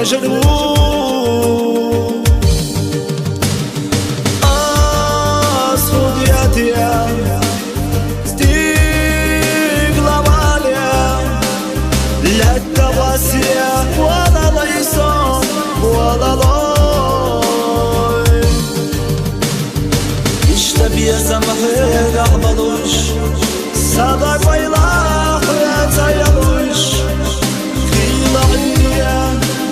veželu Asfudjetja stigla valja Letta vasja Wala lajsom Wala loj İşte bir zamahir ahmaluş Sadak baylah Yatayaluş Fila ilya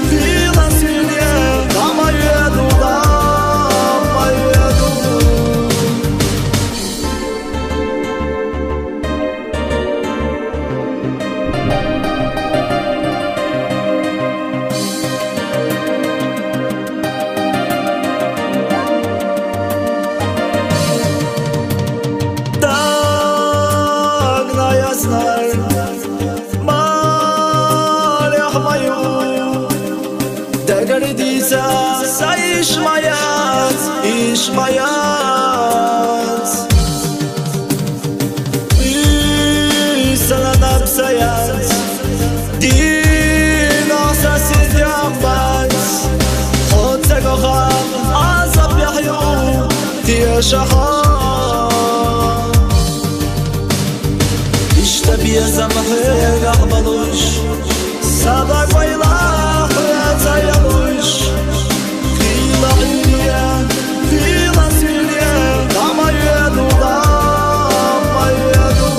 Fila silya Dama yedu Dama yedu Знай, малях мою, да гордится, Ишмаят, Ишмаят. И санапсаят, дина соседям бать, от загохам, азаб яхю, тешахам. İşte bir zamahir ahmaluş Sadak baylah Yatayaluş Fila ilya Fila silya Dama yedu Dama yedu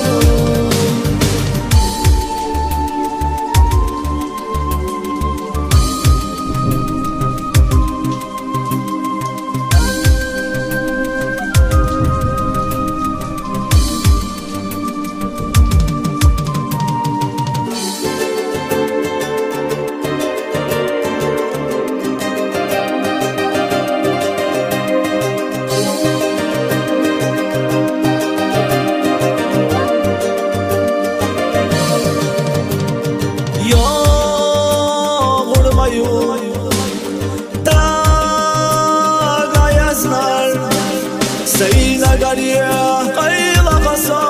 Seyna gariye kayla kasa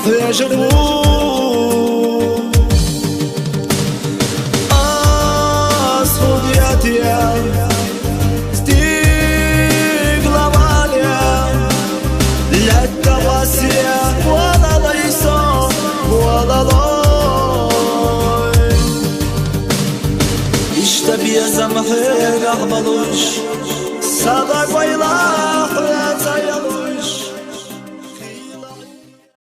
veželu Asfudjetja stigla valja Letta vasja Wala lajsom Wala loj İşte bir zamahir ahmaluş Sadak baylah